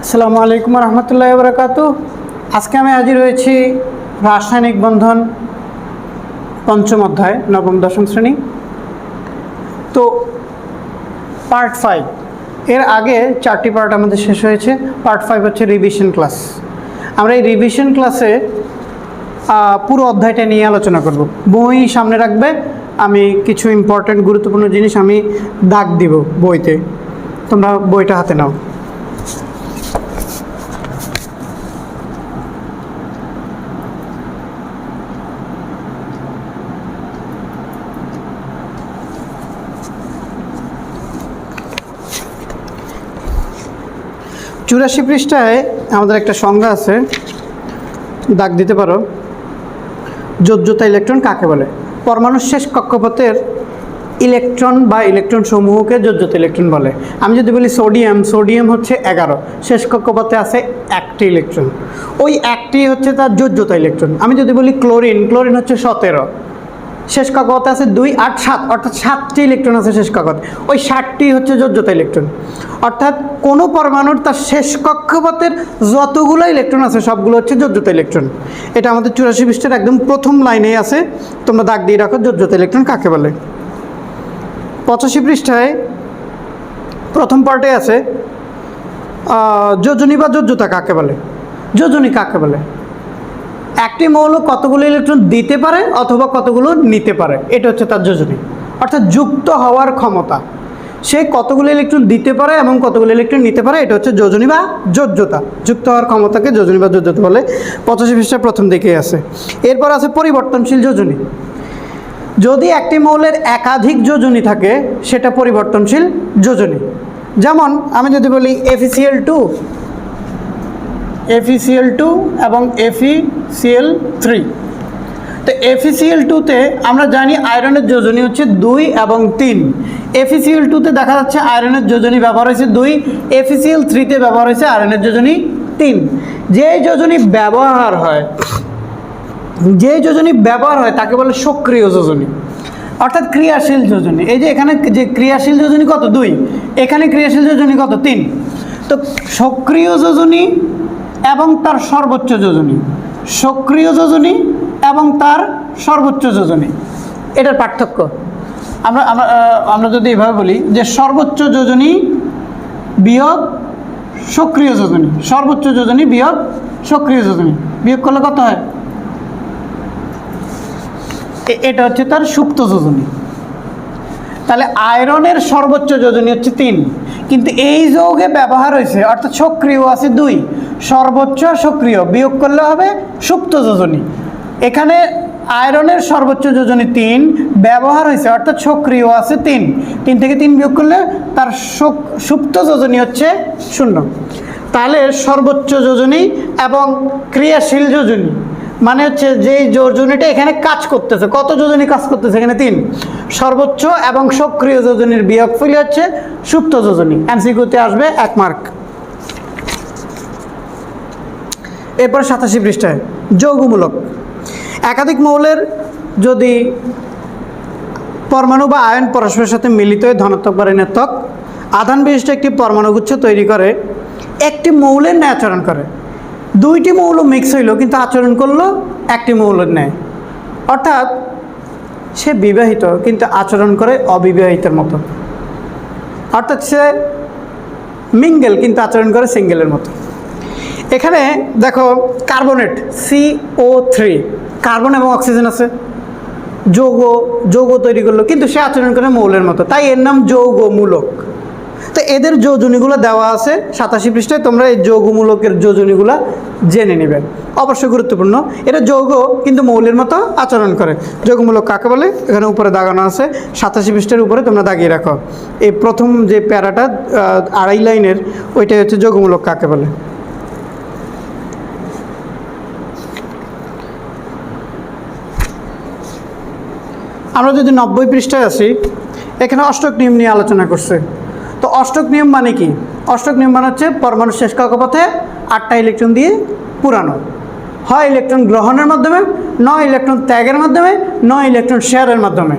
আসসালামু আলাইকুম রহমতুল্লাহি ওয়া বারাকাতুহু। আজকে আমি হাজির হয়েছি রাসায়নিক বন্ধন পঞ্চম অধ্যায় নবম দশম শ্রেণী। তো পার্ট 5 এর আগে 4টি পার্ট আমাদের শেষ হয়েছে। পার্ট 5 হচ্ছে রিভিশন ক্লাস। আমরা এই রিভিশন ক্লাসে পুরো অধ্যায়টা নিয়ে আলোচনা করব। বই সামনে রাখবে, আমি কিছু ইম্পর্ট্যান্ট গুরুত্বপূর্ণ জিনিস আমি দাগ দিব বইতে, তোমরা বইটা হাতে নাও। চুরাশি পৃষ্ঠায় আমাদের একটা সংজ্ঞা আছে, দাগ দিতে পারো। যোজ্যতা ইলেকট্রন কাকে বলে? পরমাণুর শেষ কক্ষপথের ইলেকট্রন বা ইলেকট্রন সমূহকে যোজ্যতা ইলেকট্রন বলে। আমি যদি বলি সোডিয়াম হচ্ছে 11, শেষ কক্ষপথে আছে একটি ইলেকট্রন, ওই একটি হচ্ছে তার যোজ্যতা ইলেকট্রন। আমি যদি বলি ক্লোরিন হচ্ছে 17, শেষ কক্ষপথে আছে 2, 8, 7, অর্থাৎ 7টি ইলেকট্রন আছে শেষ কক্ষপথে, ওই 7টি হচ্ছে যোজ্যতা ইলেকট্রন। অর্থাৎ কোনো পরমাণুর তার শেষ কক্ষপথের যতগুলো ইলেকট্রন আছে সবগুলো হচ্ছে যোজ্যতা ইলেকট্রন। এটা আমাদের 84 পৃষ্ঠার একদম প্রথম লাইনেই আছে, তোমরা দাগ দিয়ে রাখো যোজ্যতা ইলেকট্রন কাকে বলে। 85 পৃষ্ঠায় প্রথম পার্টে আছে যোজনী বা যোজ্যতা কাকে বলে। যোজনী কাকে বলে? একটি মৌল কতগুলো ইলেকট্রন দিতে পারে অথবা কতগুলো নিতে পারে, এটা হচ্ছে তার যোজনী। অর্থাৎ যুক্ত হওয়ার ক্ষমতা, সে কতগুলো ইলেকট্রন দিতে পারে এবং কতগুলো ইলেকট্রন নিতে পারে, এটা হচ্ছে যোজনী বা যোজ্যতা। যুক্ত হওয়ার ক্ষমতাকে যোজনী বা যোজ্যতা বলে। 85 পৃষ্ঠার প্রথম দিকেই আছে। এরপর আছে পরিবর্তনশীল যোজনী। যদি একটি মৌলের একাধিক যোজনী থাকে সেটা পরিবর্তনশীল যোজনী। যেমন আমি যদি বলি FeCl2 এবং FeCl3, তো FeCl2-তে আমরা জানি আয়রনের যোজনী হচ্ছে 2 এবং 3। FeCl2-তে দেখা যাচ্ছে আয়রনের যোজনী ব্যবহার হয়েছে 2, FeCl3-তে ব্যবহার হয়েছে আয়রনের যোজনী 3। যে যোজনী ব্যবহার হয় তাকে বলে সক্রিয় যোজনী, অর্থাৎ ক্রিয়াশীল যোজনী। এই যে এখানে যে ক্রিয়াশীল যোজনী কত? 2, এখানে ক্রিয়াশীল যোজনী কত? 3। তো সক্রিয় যোজনী এবং তার সর্বোচ্চ যোজনী, সক্রিয় যোজনী এবং তার সর্বোচ্চ যোজনী, এটার পার্থক্য আমরা যদি এভাবে বলি যে সর্বোচ্চ যোজনী বিয়োগ সক্রিয় যোজনী, সর্বোচ্চ যোজনী বিয়োগ সক্রিয় যোজনী, বিয়োগ করলে কত হয়? এটা হচ্ছে তার সুপ্ত যোজনী। তাহলে আয়রনের সর্বোচ্চ যোজনী হচ্ছে 3, কিন্তু এই যৌগে ব্যবহার হয়েছে অর্থাৎ সক্রিয় আছে 2, সর্বোচ্চ সক্রিয় বিয়োগ করলে হবে সুপ্ত যোজনী। এখানে আয়রনের সর্বোচ্চ যোজনী 3, ব্যবহার হয়েছে অর্থাৎ সক্রিয় আছে 3 থেকে 3 বিয়োগ করলে তার সুপ্ত যোজনী হচ্ছে 0। তাহলে সর্বোচ্চ যোজনী এবং ক্রিয়াশীল যোজনী মানে হচ্ছে যেই যোজনীটা এখানে কাজ করতেছে, কত যোজনী কাজ করতেছে? এখানে 3। সর্বোচ্চ এবং সক্রিয় যোজনীর বিয়োগফল হচ্ছে সুপ্ত যোজনী। এমসিকিউতে আসবে 1 মার্ক। এরপর 87 পৃষ্ঠায় যৌগমূলক। একাধিক মৌলের যদি পরমাণু বা আয়ন পরস্পরের সাথে মিলিত হয়ে ধনাত্মক বা ঋণাত্মক আধান বিশিষ্ট একটি পরমাণুগুচ্ছ তৈরি করে, একটি মৌলের ন্যায় আচরণ করে। 2টি মৌল মিক্স হইল কিন্তু আচরণ করলো একটি মৌলের ন্যায়, অর্থাৎ সে বিবাহিত কিন্তু আচরণ করে অবিবাহিতের মতো, অর্থাৎ সে মিঙ্গেল কিন্তু আচরণ করে সিঙ্গেলের মতো। এখানে দেখো কার্বনেট CO3, কার্বন এবং অক্সিজেন আছে, যৌগ তৈরি করলো কিন্তু সে আচরণ করে মৌলের মতো, তাই এর নাম যৌগমূলক। তো এদের যোজনীগুলো দেওয়া আছে 87 পৃষ্ঠায়, তোমরা এই যৌগমূলকের যোজনীগুলো জেনে নেবেন, অবশ্যই গুরুত্বপূর্ণ। এটা যৌগ কিন্তু মৌলের মতো আচরণ করে। যৌগমূলক কাকে বলে এখানে উপরে দাগানো আছে 87 পৃষ্ঠার উপরে, তোমরা দাগিয়ে রাখো। এই প্রথম যে প্যারাটা 2.5 লাইনের, ওইটাই হচ্ছে যৌগমূলক কাকে বলে। আমরা যদি 90 পৃষ্ঠায় আসি, এখানে অষ্টক নিয়ম নিয়ে আলোচনা করছে। তো অষ্টক নিয়ম মানে কি? অষ্টক নিয়ম মানে হচ্ছে পরমাণু শেষ কক্ষপথে 8টা ইলেকট্রন দিয়ে পুরানো, হয় ইলেকট্রন গ্রহণের মাধ্যমে, 9 ইলেকট্রন ত্যাগের মাধ্যমে, 9 ইলেকট্রন শেয়ারের মাধ্যমে।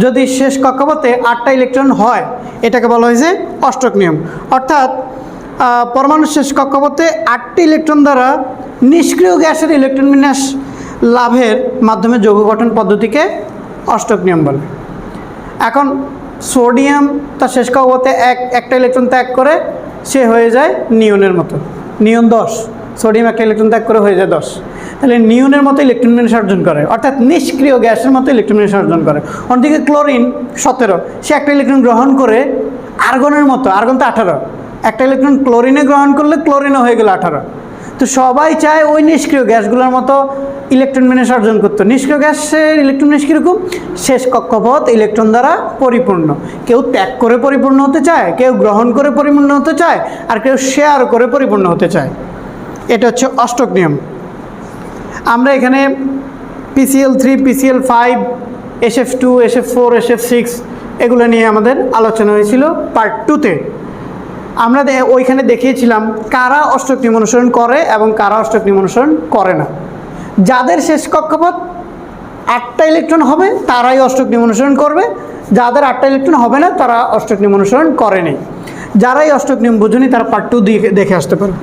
যদি শেষ কক্ষপথে 8টা ইলেকট্রন হয় এটাকে বলা হয়েছে অষ্টক নিয়ম। অর্থাৎ পরমাণুর শেষ কক্ষপথে 8টি ইলেকট্রন দ্বারা নিষ্ক্রিয় গ্যাসের ইলেকট্রন বিন্যাস লাভের মাধ্যমে যৌগ গঠন পদ্ধতিকে অষ্টক নিয়ম বলে। এখন সোডিয়াম তার শেষ কক্ষপথে একটা ইলেকট্রন ত্যাগ করে সে হয়ে যায় নিয়নের মতো, নিয়ন 10, সোডিয়াম একটা ইলেকট্রন ত্যাগ করে হয়ে যায় 10, তাহলে নিয়নের মতো ইলেকট্রন বিন্যাস অর্জন করে, অর্থাৎ নিষ্ক্রিয় গ্যাসের মতো ইলেকট্রন বিন্যাস অর্জন করে। অন্যদিকে ক্লোরিন 17, সে একটা ইলেকট্রন গ্রহণ করে আর্গনের মতো, আর্গন তো 18, একটা ইলেকট্রন ক্লোরিনে গ্রহণ করলে ক্লোরিনও হয়ে গেল 18। তো সবাই চায় ওই নিষ্ক্রিয় গ্যাসগুলোর মতো ইলেকট্রন বিন্যাস অর্জন করতো। নিষ্ক্রিয় গ্যাসের ইলেকট্রন বিন্যাস কীরকম? শেষ কক্ষপথ ইলেকট্রন দ্বারা পরিপূর্ণ। কেউ ত্যাগ করে পরিপূর্ণ হতে চায়, কেউ গ্রহণ করে পরিপূর্ণ হতে চায়, আর কেউ শেয়ার করে পরিপূর্ণ হতে চায়। এটা হচ্ছে অষ্টক নিয়ম। আমরা এখানে PCl3, PCl5, SF2, SF4, SF6 এগুলো নিয়ে আমাদের আলোচনা হয়েছিল পার্ট 2-তে। আমরা ওইখানে দেখিয়েছিলাম কারা অষ্টক নিয়ম অনুসরণ করে এবং কারা অষ্টক নিয়ম অনুসরণ করে না। যাদের শেষ কক্ষপথ 8টা ইলেকট্রন হবে তারাই অষ্টক নিয়ম অনুসরণ করবে, যাদের 8টা ইলেকট্রন হবে না তারা অষ্টক নিয়ম অনুসরণ করেনি। যারাই অষ্টক নিয়ম বুঝুনি তারা পার্ট 2 দেখে আসতে পারে।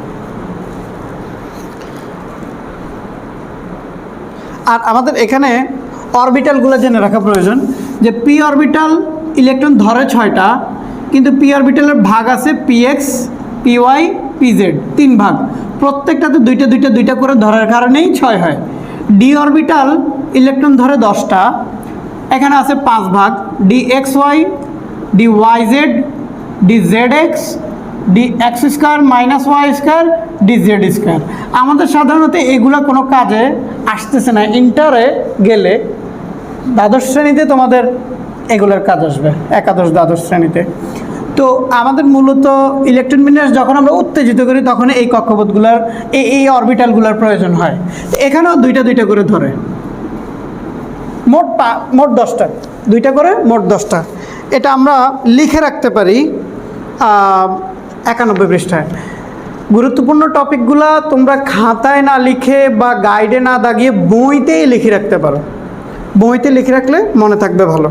আর আমাদের এখানে অরবিটালগুলো জেনে রাখা প্রয়োজন যে পি অরবিটাল ইলেকট্রন ধরে 6টা, কিন্তু পি অরবিটালের ভাগ আছে PX, PY, PZ, 3 ভাগ। প্রত্যেকটাতে দুইটা করে ধরার কারণেই 6 হয়। ডি অরবিটাল ইলেকট্রন ধরে 10টা, এখানে আছে 5 ভাগ, DXY, DYZ, DZX, DX square minus Y square, DZ square. আমাদের সাধারণত এগুলো কোনো কাজে আসতেছে না। ইন্টারে গেলে দ্বাদশ শ্রেণীতে তোমাদের এগুলোর কাজ আসবে, একাদশ দ্বাদশ শ্রেণীতে। তো আমাদের মূলত ইলেকট্রন বিন্যাস যখন আমরা উত্তেজিত করি তখন এই কক্ষপথগুলোর এই অরবিটালগুলোর প্রয়োজন হয়। এখানেও দুইটা করে ধরে, মোট 10টা, 2টা করে মোট 10টা। এটা আমরা লিখে রাখতে পারি 91 পৃষ্ঠায়। গুরুত্বপূর্ণ টপিকগুলা তোমরা খাতায় না লিখে বা গাইডে না দাগিয়ে বইতেই লিখে রাখতে পারো। বইতে লিখে রাখলে মনে থাকবে ভালো।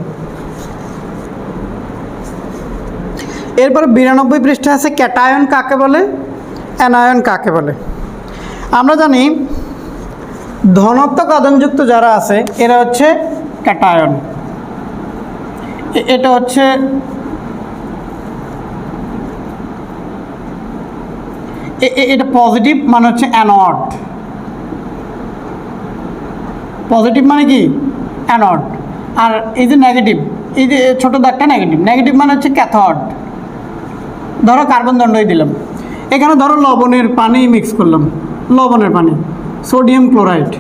এরপরে 92 পৃষ্ঠা আছে ক্যাটায়ন কাকে বলে, অ্যানায়ন কাকে বলে। আমরা জানি ধনাত্মক আধানযুক্ত যারা আছে এরা হচ্ছে ক্যাটায়ন। এটা হচ্ছে এটা পজিটিভ মানে হচ্ছে অ্যানোড, পজিটিভ মানে কি অ্যানোড। আর এই যে নেগেটিভ, এই যে ছোটো দাগটা নেগেটিভ, নেগেটিভ মানে হচ্ছে ক্যাথোড। ধরো কার্বন দণ্ডই দিলাম, এখানে ধরো লবণের পানি মিক্স করলাম, লবণের পানি, sodium chloride,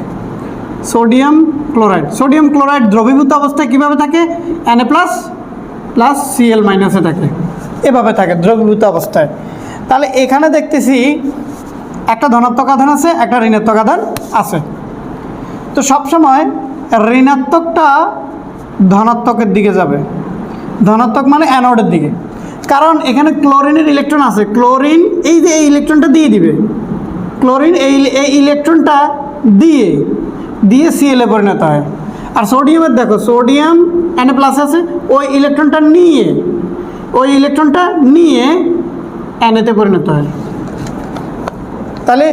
sodium chloride. Sodium chloride দ্রবীভূত অবস্থায় কীভাবে থাকে? Na প্লাস Cl মাইনাসে থাকে, এভাবে থাকে দ্রবীভূত অবস্থায়। তাহলে এখানে দেখতেছি একটা ধনাত্মক আধান আছে, একটা ঋণাত্মক আধান আছে। তো সবসময় ঋণাত্মকটা ধনাত্মকের দিকে যাবে, ধনাত্মক মানে অ্যানোডের দিকে, কারণ এখানে ক্লোরিনের ইলেকট্রন আছে। ক্লোরিন এই যে এই ইলেকট্রনটা দিয়ে দিবে, ক্লোরিন এই ইলেকট্রনটা দিয়ে Cl এ পরিণত হয়। আর সোডিয়ামের দেখো, সোডিয়াম Na প্লাস আছে, ওই ইলেকট্রনটা নিয়ে Na তে পরিণত হয়। তাহলে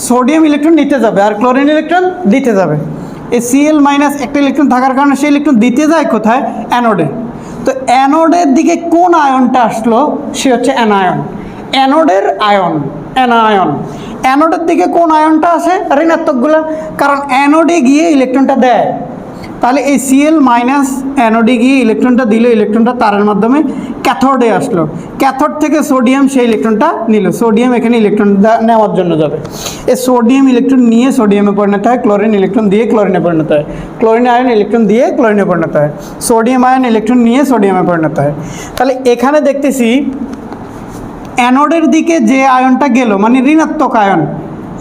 সোডিয়াম ইলেকট্রন নিতে যাবে আর ক্লোরিন ইলেকট্রন দিতে যাবে। এই Cl মাইনাস একটা ইলেকট্রন থাকার কারণে সেই ইলেকট্রন দিতে যায় কোথায়? অ্যানোডে। তো অ্যানোডের দিকে কোন আয়নটা আসলো? সে হচ্ছে অ্যানায়ন, অ্যানোডের আয়ন, অ্যানায়ন। অ্যানোডের দিকে কোন আয়নটা আসে? ঋণাত্মকগুলো, কারণ অ্যানোডে গিয়ে ইলেকট্রনটা দেয়। তাহলে এই Cl মাইনাস অ্যানোডে গিয়ে ইলেকট্রনটা দিল, ইলেকট্রনটা তারের মাধ্যমে ক্যাথোডে আসলো, ক্যাথোড থেকে সোডিয়াম সেই ইলেকট্রনটা নিল, সোডিয়াম এখানে ইলেকট্রন নেওয়ার জন্য যাবে। এই সোডিয়াম ইলেকট্রন নিয়ে সোডিয়ামে পরিণত হয়, ক্লোরিন ইলেকট্রন দিয়ে ক্লোরিনে পরিণত হয়, ক্লোরিন আয়ন ইলেকট্রন দিয়ে ক্লোরিনে পরিণত হয়, সোডিয়াম আয়ন ইলেকট্রন নিয়ে সোডিয়ামে পরিণত হয়। তাহলে এখানে দেখতেছি অ্যানোডের দিকে যে আয়নটা গেল মানে ঋণাত্মক আয়ন,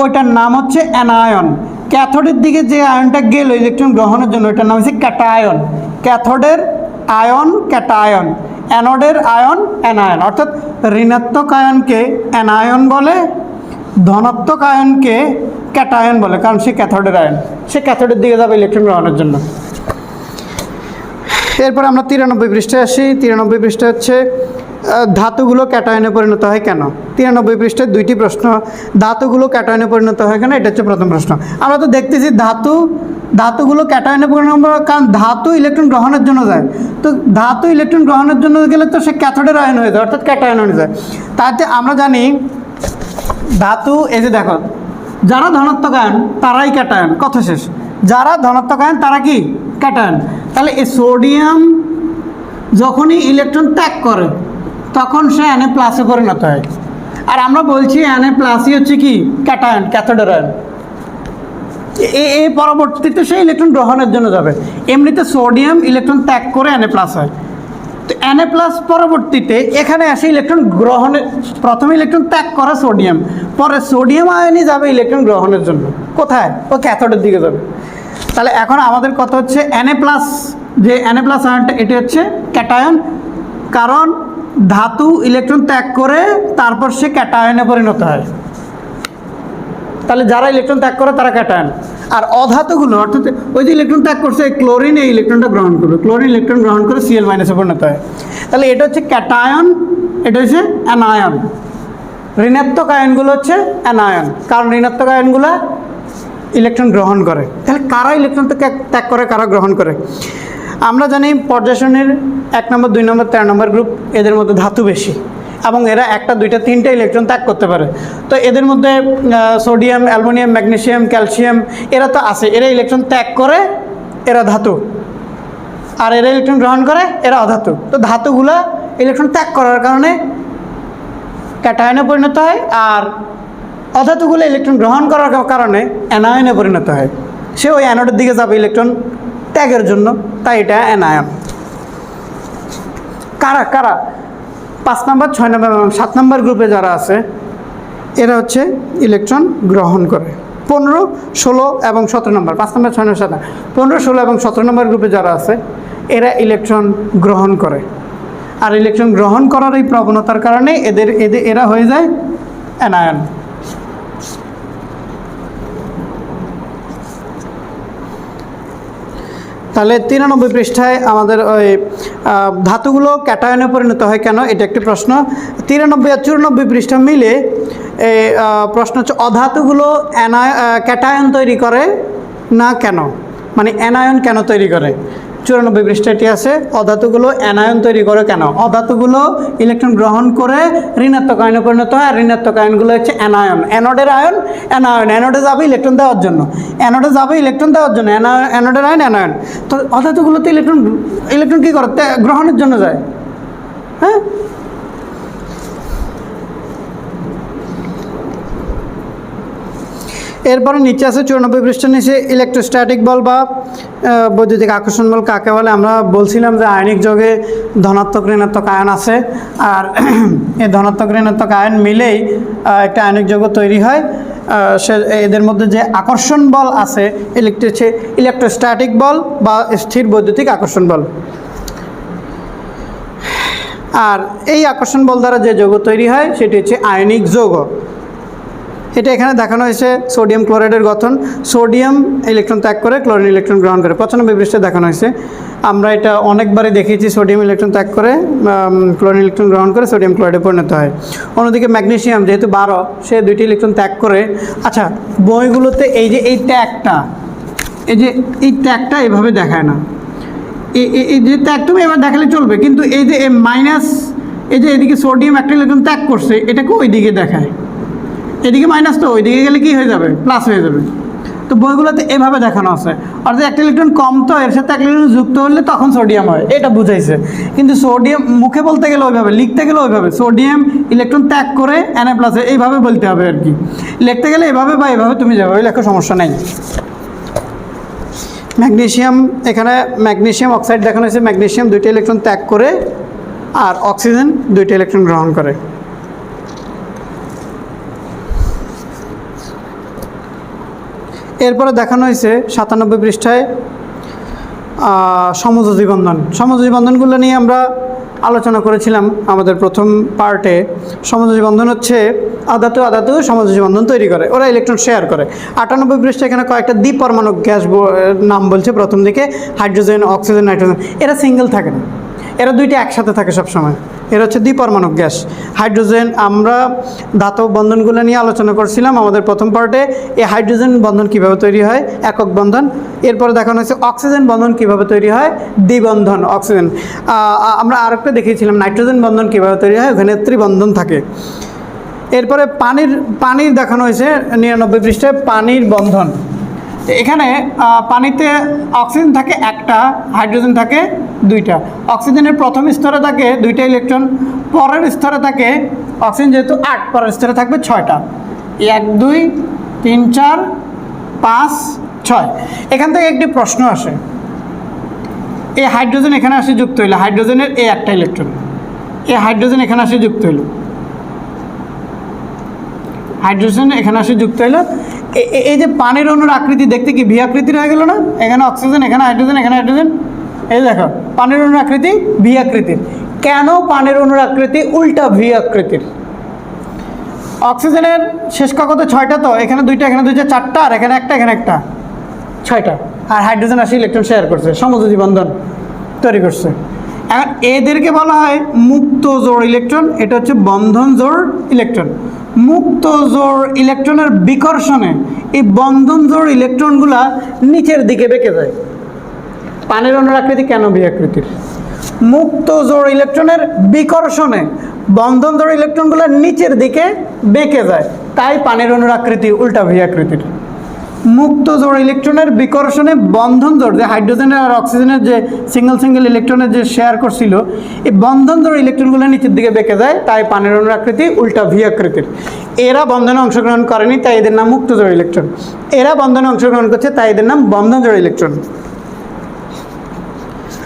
ওইটার নাম হচ্ছে অ্যানায়ন। ক্যাথোডের দিকে যে আয়নটা গেল ইলেকট্রন গ্রহণের জন্য, ওইটার নাম হচ্ছে ক্যাটায়ন। ক্যাথোডের আয়ন ক্যাটায়ন, অ্যানোডের আয়ন অ্যানায়ন। অর্থাৎ ঋণাত্মক আয়নকে অ্যানায়ন বলে, ধনাত্মক আয়নকে ক্যাটায়ন বলে, কারণ সে ক্যাথোডের আয়ন, সে ক্যাথোডের দিকে যাবে ইলেকট্রন গ্রহণের জন্য। এরপর আমরা 93 পৃষ্ঠায় আসি। 93 পৃষ্ঠা হচ্ছে ধাতুগুলো ক্যাটায়নে পরিণত হয় কেন? 93 পৃষ্ঠায় দুইটি প্রশ্ন। ধাতুগুলো ক্যাটায়নে পরিণত হয় কেন, এটা হচ্ছে প্রথম প্রশ্ন। আমরা তো দেখতেছি ধাতুগুলো ক্যাটায়নে পরিণত হয় কারণ ধাতু ইলেকট্রন গ্রহণের জন্য যায়। তো ধাতু ইলেকট্রন গ্রহণের জন্য গেলে তো সে ক্যাথোডের আয়ন হয়ে যায়, অর্থাৎ ক্যাটায়ন হয়ে যায়। তাতে আমরা জানি ধাতু, এই যে দেখো, যারা ধনাত্মক আয়ন তারাই ক্যাটায়ন, কথা শেষ। যারা ধনাত্মক আয়ন তারা কি ক্যাটায়ন। তাহলে এই সোডিয়াম যখনই ইলেকট্রন ত্যাগ করে তখন সে Na প্লাসে পরিণত হয়। আর আমরা বলছি Na প্লাসই হচ্ছে কি ক্যাটায়ন, ক্যাথোডের আয়ন। এই পরবর্তীতে সে ইলেকট্রন গ্রহণের জন্য যাবে। এমনিতে সোডিয়াম ইলেকট্রন ত্যাগ করে Na প্লাস হয়। তো Na প্লাস পরবর্তীতে এখানে আসে ইলেকট্রন গ্রহণের, প্রথমে ইলেকট্রন ত্যাগ করে সোডিয়াম, পরে সোডিয়াম আয়নই যাবে ইলেকট্রন গ্রহণের জন্য। কোথায়? ও ক্যাথোডের দিকে যাবে। তাহলে এখন আমাদের কথা হচ্ছে Na প্লাস, যে Na প্লাস আয়নটা এটি হচ্ছে ক্যাটায়ন, কারণ ধাতু ইলেকট্রন ত্যাগ করে তারপর সে ক্যাটায়নে পরিণত হয়। তাহলে যারা ইলেকট্রন ত্যাগ করে তারা ক্যাটায়ন। আর অধাতুগুলো, অর্থাৎ ওই যে ইলেকট্রন ত্যাগ করছে ক্লোরিন, এই ইলেকট্রনটা গ্রহণ করবে, ক্লোরিন ইলেকট্রন গ্রহণ করে Cl মাইনাসে পরিণত হয়। তাহলে এটা হচ্ছে ক্যাটায়ন, এটা হচ্ছে অ্যানায়ন। ঋণাত্মক আয়নগুলো হচ্ছে অ্যানায়ন, কারণ ঋণাত্মক আয়নগুলো ইলেকট্রন গ্রহণ করে। তাহলে কারা ইলেকট্রন ত্যাগ করে, কারা গ্রহণ করে? আমরা জানি পর্যায় সারণীর 1 নম্বর, 2 নম্বর, 13 নম্বর গ্রুপ, এদের মধ্যে ধাতু বেশি এবং এরা 1টা, 2টা, 3টা ইলেকট্রন ত্যাগ করতে পারে। তো এদের মধ্যে সোডিয়াম, অ্যালুমিনিয়াম, ম্যাগনেসিয়াম, ক্যালসিয়াম এরা তো আছে, এরা ইলেকট্রন ত্যাগ করে, এরা ধাতু। আর এরা ইলেকট্রন গ্রহণ করে, এরা অধাতু। তো ধাতুগুলা ইলেকট্রন ত্যাগ করার কারণে ক্যাটায়নে পরিণত হয়, আর অধাতুগুলো ইলেকট্রন গ্রহণ করার কারণে অ্যানায়নে পরিণত হয়। সে ওই অ্যানোডের দিকে যাবে ইলেকট্রন ত্যাগের জন্য, তাই এটা অ্যানায়ন। কারা কারা 5 নম্বর, 6 নম্বর এবং 7 নম্বর গ্রুপে যারা আছে এরা হচ্ছে ইলেকট্রন গ্রহণ করে। 15, 16 এবং 17 নম্বর, 5 নম্বর, 6 নম্বর, 7, 15, 16 এবং 17 নম্বর গ্রুপে যারা আছে এরা ইলেকট্রন গ্রহণ করে। আর ইলেকট্রন গ্রহণ করার এই প্রবণতার কারণে এরা হয়ে যায় অ্যানায়ন। তাহলে 93 পৃষ্ঠায় আমাদের ওই ধাতুগুলো ক্যাটায়নে পরিণত হয় কেন, এটা একটি প্রশ্ন। 93 আর 94 পৃষ্ঠা মিলে প্রশ্ন হচ্ছে অধাতুগুলো ক্যাটায়ন তৈরি করে না কেন, মানে অ্যানায়ন কেন তৈরি করে। 94 পৃষ্ঠাটি আছে, অধাতুগুলো অ্যানায়ন তৈরি করে কেন। অধাতুগুলো ইলেকট্রন গ্রহণ করে ঋণাত্মক আয়নে পরিণত হয়, আর ঋণাত্মক আয়নগুলো হচ্ছে অ্যানায়ন। অ্যানোডের আয়ন অ্যানায়ন, অ্যানোডে যাবে ইলেকট্রন দেওয়ার জন্য, অ্যানোডে যাবে ইলেকট্রন দেওয়ার জন্য, অ্যানোডের আয়ন অ্যানায়ন। তো অধাতুগুলোতে ইলেকট্রন কী করে, গ্রহণের জন্য যায়। হ্যাঁ, এরপরে নিচে আছে 94 পৃষ্ঠার নিচে ইলেকট্রোস্ট্যাটিক বল বা বৈদ্যুতিক আকর্ষণ বল কাকে বলে। আমরা বলছিলাম যে আয়নিক যোগে ধনাত্মক ঋণাত্মক আয়ন আছে, আর এই ধনাত্মক ঋণাত্মক আয়ন মিলেই একটা আয়নিক যৌগ তৈরি হয়। এদের মধ্যে যে আকর্ষণ বল আছে ইলেকট্রোস্ট্যাটিক বল বা স্থির বৈদ্যুতিক আকর্ষণ বল। আর এই আকর্ষণ বল দ্বারা যে যৌগ তৈরি হয় সেটি হচ্ছে আয়নিক যৌগ। এটা এখানে দেখানো হয়েছে সোডিয়াম ক্লোরাইডের গঠন। সোডিয়াম ইলেকট্রন ত্যাগ করে, ক্লোরিন ইলেকট্রন গ্রহণ করে। 95 পৃষ্ঠায় দেখানো হয়েছে। আমরা এটা অনেকবারই দেখিয়েছি, সোডিয়াম ইলেকট্রন ত্যাগ করে ক্লোরিন ইলেকট্রন গ্রহণ করে সোডিয়াম ক্লোরাইডে পরিণত হয়। অন্যদিকে ম্যাগনেসিয়াম যেহেতু 12, সে 2টি ইলেকট্রন ত্যাগ করে। আচ্ছা, বইগুলোতে এই যে এই ত্যাগটা এভাবে দেখায় না। এই যে ত্যাগ তুমি এবার দেখালে চলবে, কিন্তু এই যে মাইনাস, এই যে এদিকে সোডিয়াম একটা ইলেকট্রন ত্যাগ করছে, এটাকে ওই দিকে দেখায়। এদিকে মাইনাস, তো ওইদিকে গেলে কী হয়ে যাবে, প্লাস হয়ে যাবে। তো বইগুলোতে এভাবে দেখানো আছে, অর্থাৎ একটা ইলেকট্রন কম, তো এর সাথে একটা ইলেকট্রন যুক্ত হলে তখন সোডিয়াম হয়, এটা বুঝাইছে। কিন্তু সোডিয়াম মুখে বলতে গেলে ওইভাবে, লিখতে গেলে ওইভাবে, সোডিয়াম ইলেকট্রন ত্যাগ করে Na+ এইভাবে বলতে হবে আর কি। লিখতে গেলে এভাবে বা এভাবে তুমি যাবে, ওই লেখার সমস্যা নেই। ম্যাগনেসিয়াম, এখানে ম্যাগনেসিয়াম অক্সাইড দেখানো হয়েছে। ম্যাগনেসিয়াম 2টি ইলেকট্রন ত্যাগ করে, আর অক্সিজেন 2টি ইলেকট্রন গ্রহণ করে। এরপরে দেখানো হয়েছে 97 পৃষ্ঠায় সমযোজী বন্ধন। সমযোজী বন্ধনগুলো নিয়ে আমরা আলোচনা করেছিলাম আমাদের প্রথম পার্টে। সমযোজী বন্ধন হচ্ছে আধাতু সমযোজী বন্ধন তৈরি করে, ওরা ইলেকট্রন শেয়ার করে। 98 পৃষ্ঠায় এখানে কয়েকটা দ্বিপরমাণু গ্যাস নাম বলছে প্রথম দিকে, হাইড্রোজেন, অক্সিজেন, নাইট্রোজেন। এরা সিঙ্গেল থাকে না, এরা 2টি একসাথে থাকে সবসময়। এর হচ্ছে দ্বিপরমাণুক গ্যাস। হাইড্রোজেন, আমরা ধাতব বন্ধনগুলো নিয়ে আলোচনা করছিলাম আমাদের প্রথম পার্টে। এই হাইড্রোজেন বন্ধন কিভাবে তৈরি হয়, একক বন্ধন। এরপরে দেখানো হয়েছে অক্সিজেন বন্ধন কিভাবে তৈরি হয়, দ্বিবন্ধন অক্সিজেন। আমরা আরেকটা দেখিয়েছিলাম নাইট্রোজেন বন্ধন কিভাবে তৈরি হয়, ওখানে ত্রিবন্ধন থাকে। এরপরে পানির দেখানো হয়েছে 99 পৃষ্ঠায় পানির বন্ধন। এখানে পানিতে অক্সিজেন থাকে একটা, হাইড্রোজেন থাকে দুইটা। অক্সিজেনের প্রথম স্তরে থাকে দুইটা ইলেকট্রন, পরের স্তরে থাকে অক্সিজেন যেহেতু 8, পরের স্তরে থাকবে 6টা। 1 2 3 4 5 6। এখান থেকে একটি প্রশ্ন আসে, এই হাইড্রোজেন এখানে আসে যুক্ত হইলো, হাইড্রোজেনের এই একটা ইলেকট্রন, এই হাইড্রোজেন এখানে আসে যুক্ত হইলো, হাইড্রোজেন এখানে আসে যুক্ত হইলো। এই যে পানির অণুর আকৃতি দেখতে কি ভি আকৃতির হয়ে গেল না? এখানে অক্সিজেন, এখানে হাইড্রোজেন, এখানে হাইড্রোজেন। এই দেখো পানির অণুর আকৃতি ভি আকৃতির। কেন পানির অণুর আকৃতি উল্টা ভি আকৃতির? অক্সিজেনের শেষ কক্ষতে 6টা, তো এখানে 2টা, এখানে 2টা, 4টা, আর এখানে একটা, এখানে একটা, 6টা। আর হাইড্রোজেন আসে ইলেকট্রন শেয়ার করছে, সমযোজী বন্ধন তৈরি করছে। এখন এদেরকে বলা হয় মুক্ত জোড় ইলেকট্রন। এটা হচ্ছে বন্ধন জোড় ইলেকট্রন। মুক্ত জোড় ইলেকট্রনের বিকর্ষণে এই বন্ধন জোড় ইলেকট্রনগুলা নিচের দিকে বেঁকে যায়। পানির অণুর আকৃতি কেন ভি আকৃতির? মুক্ত জোড় ইলেকট্রনের বিকর্ষণে বন্ধন জোড় ইলেকট্রনগুলো নিচের দিকে বেঁকে যায়, তাই পানির অণুর আকৃতি উল্টা ভি আকৃতির। মুক্ত জোড় ইলেকট্রনের বিকর্ষণে বন্ধন জোড়, যে হাইড্রোজেনের আর অক্সিজেনের যে সিঙ্গেল ইলেকট্রনের যে শেয়ার করছিল, এই বন্ধন জোড় ইলেকট্রনগুলো নিচের দিকে বেঁকে যায়, তাই পানির অণুর আকৃতি উল্টা ভি আকৃতির। এরা বন্ধনে অংশগ্রহণ করেনি, তাই এদের নাম মুক্ত জোড় ইলেকট্রন। এরা বন্ধনে অংশগ্রহণ করছে, তাই এদের নাম বন্ধন জোড় ইলেকট্রন।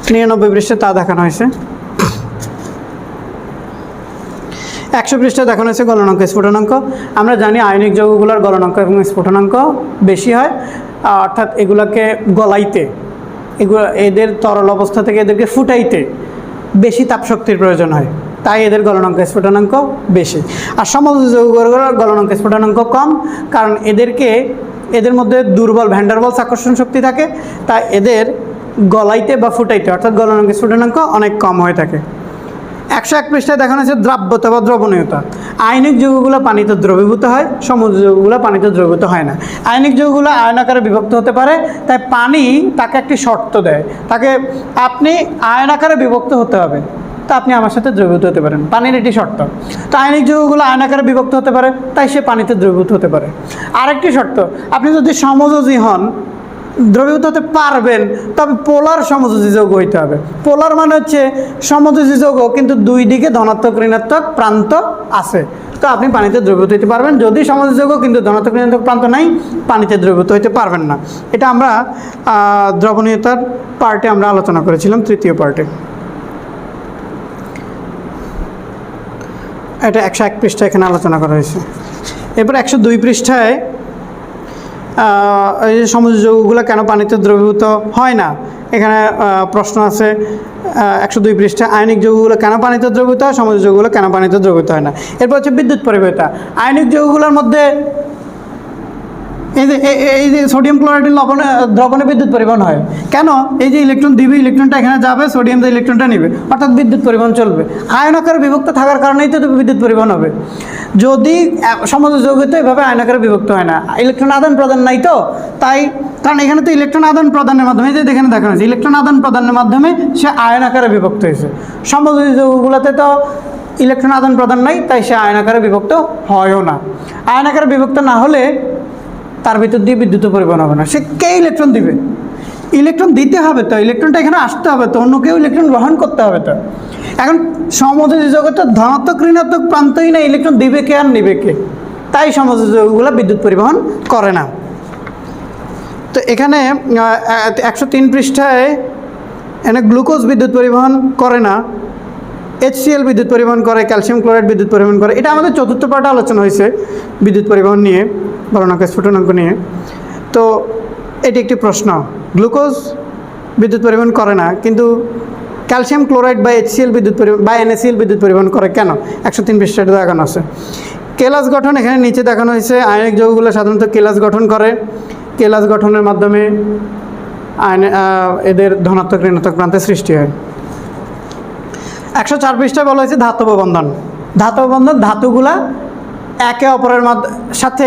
99 পৃষ্ঠায় তা দেখানো হয়েছে। 100 পৃষ্ঠায় দেখানো হয়েছে গলনাঙ্ক, স্ফুটনাঙ্ক। আমরা জানি আয়নিক যৌগগুলোর গলনাঙ্ক এবং স্ফুটনাঙ্ক বেশি হয়, অর্থাৎ এগুলোকে গলাইতে, এদের তরল অবস্থা থেকে এদেরকে ফুটাইতে বেশি তাপশক্তির প্রয়োজন হয়, তাই এদের গলনাঙ্ক স্ফুটনাঙ্ক বেশি। আর সমযোজী যৌগগুলোর গলনাঙ্ক স্ফুটনাঙ্ক কম, কারণ এদের মধ্যে দুর্বল ভ্যান্ডারওয়ালস আকর্ষণ শক্তি থাকে, তাই এদের গলাইতে বা ফুটাইতে অর্থাৎ গলনাঙ্ক স্ফুটনাঙ্ক অনেক কম হয়ে থাকে। 101 পৃষ্ঠায় দেখানো হয়েছে দ্রাব্যতা বা দ্রবণীয়তা। আয়নিক যৌগগুলো পানিতে দ্রবীভূত হয়, সমযোজী যৌগগুলো পানিতে দ্রবীভূত হয় না। আয়নিক যৌগগুলো আয়ন আকারে বিভক্ত হতে পারে, তাই পানি তাকে একটি শর্ত দেয়, তাকে আপনি আয়ন আকারে বিভক্ত হতে হবে, তা আপনি আমার সাথে দ্রবীভূত হতে পারেন, পানির এটি শর্ত। তো আয়নিক যৌগগুলো আয়ন আকারে বিভক্ত হতে পারে, তাই সে পানিতে দ্রবীভূত হতে পারে। আরেকটি শর্ত, আপনি যদি সমযোজী হন, দ্রবীভূত হতে পারবেন, তবে পোলার সমযোজী যৌগ হইতে হবে। পোলার মানে হচ্ছে সমযোজী যৌগ কিন্তু দুই দিকে ধনাত্মক ঋণাত্মক প্রান্ত আছে, তো আপনি পানিতে দ্রবীভূত হতে পারবেন। যদি সমযোজী যৌগ কিন্তু ধনাত্মক ঋণাত্মক প্রান্ত নাই, পানিতে দ্রবীভূত হতে পারবেন না। এটা আমরা দ্রবণীয়তার পার্টে আমরা আলোচনা করেছিলাম, 3য় পার্টে। এটা 101 পৃষ্ঠায় এখানে আলোচনা করা হয়েছে। এরপর 102 পৃষ্ঠায় এই যে সমযোজী যৌগগুলো কেন পানিতে দ্রবীভূত হয় না, এখানে প্রশ্ন আছে। 102 পৃষ্ঠায় আয়নিক যৌগগুলো কেন পানিতে দ্রবীভূত হয়, সমযোজী যৌগগুলো কেন পানিতে দ্রবীভূত হয় না। এরপর হচ্ছে বিদ্যুৎ পরিবাহিতা। আয়নিক যৌগগুলোর মধ্যে এই যে সোডিয়াম ক্লোরাইডের দ্রবণে বিদ্যুৎ পরিবহন হয় কেন? এই যে ইলেকট্রন দিবে, ইলেকট্রনটা এখানে যাবে, সোডিয়াম যে ইলেকট্রনটা নেবে, অর্থাৎ বিদ্যুৎ পরিবহন চলবে। আয়ন আকারে বিভক্ত থাকার কারণেই তো বিদ্যুৎ পরিবহন হবে। যদি সমযোজী যৌগ তো এভাবে আয়ন আকারে বিভক্ত হয় না, ইলেকট্রন আদান প্রদান নাই, তো তাই, কারণ এখানে তো ইলেকট্রন আদান প্রদানের মাধ্যমে, যে এখানে দেখানো হয়েছে ইলেকট্রন আদান প্রদানের মাধ্যমে সে আয়ন আকারে বিভক্ত হয়েছে। সমযোজী যৌগগুলোতে তো ইলেকট্রন আদান প্রদান নাই, তাই সে আয়ন আকারে বিভক্ত হয়ও না। আয়ন আকারে বিভক্ত না হলে তার ভিতর দিয়ে বিদ্যুৎ পরিবহন হবে না। সে কে ইলেকট্রন দিবে? ইলেকট্রন দিতে হবে, তো ইলেকট্রনটা এখানে আসতে হবে, তো অন্য কেউ ইলেকট্রন গ্রহণ করতে হবে। তো এখন সমযোজী যৌগটা ধনাত্মক ঋণাত্মক প্রান্তই না, ইলেকট্রন দিবে কে আর নিবে কে, তাই সমযোজী যৌগগুলো বিদ্যুৎ পরিবহন করে না। তো এখানে 103 পৃষ্ঠায় এখানে গ্লুকোজ বিদ্যুৎ পরিবহন করে না, HCl বিদ্যুৎ পরিবহন করে, ক্যালসিয়াম ক্লোরাইড বিদ্যুৎ পরিবহন করে। এটা আমাদের 4র্থ পার্টে আলোচনা হয়েছে বিদ্যুৎ পরিবহন নিয়ে, গলনাঙ্ক স্ফুটনাঙ্ক নিয়ে। তো এটি একটি প্রশ্ন, গ্লুকোজ বিদ্যুৎ পরিবহন করে না, কিন্তু ক্যালসিয়াম ক্লোরাইড বা HCl বিদ্যুৎ পরিবহন বা NaCl বিদ্যুৎ পরিবহন করে কেন? 103 পৃষ্ঠাটা দেখানো আছে। কেলাস গঠন এখানে নিচে দেখানো হয়েছে। আয়নিক যৌগগুলো সাধারণত কেলাস গঠন করে, কেলাস গঠনের মাধ্যমে এদের ধনাত্মক ঋণাত্মক প্রান্তের সৃষ্টি হয়। 104 পৃষ্ঠায় বলা হয়েছে ধাতব বন্ধন। ধাতব বন্ধন ধাতুগুলা একে অপরের সাথে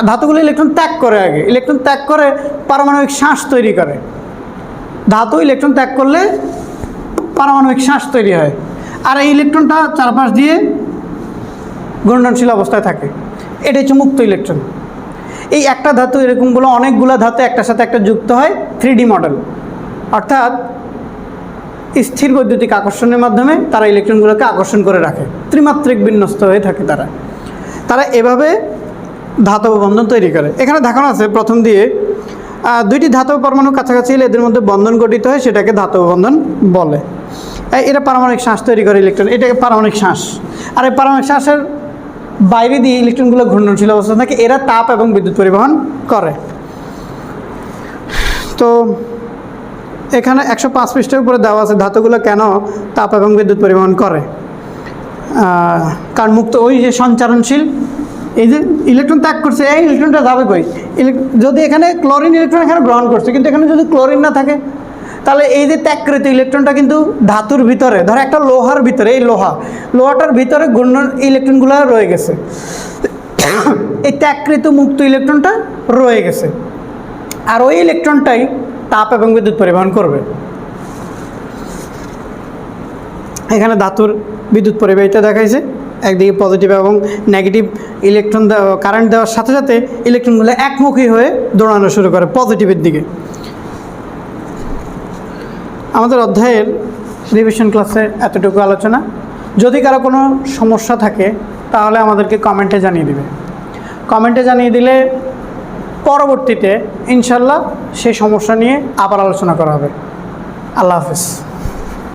ধাতুগুলো ইলেকট্রন ত্যাগ করে, আগে ইলেকট্রন ত্যাগ করে পারমাণবিক শ্বাস তৈরি করে। ধাতু ইলেকট্রন ত্যাগ করলে পারমাণবিক শ্বাস তৈরি হয়, আর এই ইলেকট্রনটা চারপাশ দিয়ে ঘূর্ণনশীল অবস্থায় থাকে। এটা হচ্ছে মুক্ত ইলেকট্রন। এই একটা ধাতু এরকমগুলো অনেকগুলো ধাতু একটার সাথে একটা যুক্ত হয় 3D মডেল, অর্থাৎ স্থির বৈদ্যুতিক আকর্ষণের মাধ্যমে তারা ইলেকট্রনগুলোকে আকর্ষণ করে রাখে, ত্রিমাত্রিক বিন্যস্ত হয়ে থাকে। তারা এভাবে ধাতব বন্ধন তৈরি করে। এখানে দেখানো আছে প্রথম দিয়ে দুইটি ধাতব পরমাণু কাছাকাছি এলে এদের মধ্যে বন্ধন গঠিত হয়, সেটাকে ধাতব বন্ধন বলে। এটা পারমাণবিক শ্বাস তৈরি করে ইলেকট্রন, এটাকে পারমাণবিক শ্বাস। আর এই পারমাণবিক শ্বাসের বাইরে দিয়ে ইলেকট্রনগুলো ঘূর্ণনশীল অবস্থা থাকে, এরা তাপ এবং বিদ্যুৎ পরিবহন করে। তো এখানে 105 পৃষ্ঠার উপরে দেওয়া আছে ধাতুগুলো কেন তাপ এবং বিদ্যুৎ পরিবহন করে। কারণ মুক্ত ওই যে সঞ্চারণশীল, এই যে ইলেকট্রন ত্যাগ করছে, এই ইলেকট্রনটা যাবে কই? যদি এখানে ক্লোরিন ইলেকট্রন এখানে গ্রহণ করছে, কিন্তু এখানে যদি ক্লোরিন না থাকে, তাহলে এই যে ত্যাগকৃত ইলেকট্রনটা কিন্তু ধাতুর ভিতরে, ধর একটা লোহার ভিতরে, এই লোহাটার ভিতরে ঘূর্ণন ইলেকট্রনগুলো রয়ে গেছে, এই ত্যাগকৃত মুক্ত ইলেকট্রনটা রয়ে গেছে, আর ওই ইলেকট্রনটাই তাপ এবং বিদ্যুৎ পরিবহন করবে। এখানে ধাতুর বিদ্যুৎ পরিবাহিতা দেখাইছে, একদিকে পজিটিভ এবং নেগেটিভ ইলেকট্রন কারেন্ট দেওয়ার সাথে সাথে ইলেকট্রনগুলো একমুখী হয়ে দৌড়ানো শুরু করে পজিটিভের দিকে। আমাদের অধ্যায়ের রিভিশন ক্লাসে এতটুকু আলোচনা। যদি কারো কোনো সমস্যা থাকে তাহলে আমাদেরকে কমেন্টে জানিয়ে দিবে। কমেন্টে জানিয়ে দিলে পরবর্তীতে ইনশাল্লাহ সেই সমস্যা নিয়ে আবার আলোচনা করা হবে। আল্লাহ হাফেজ।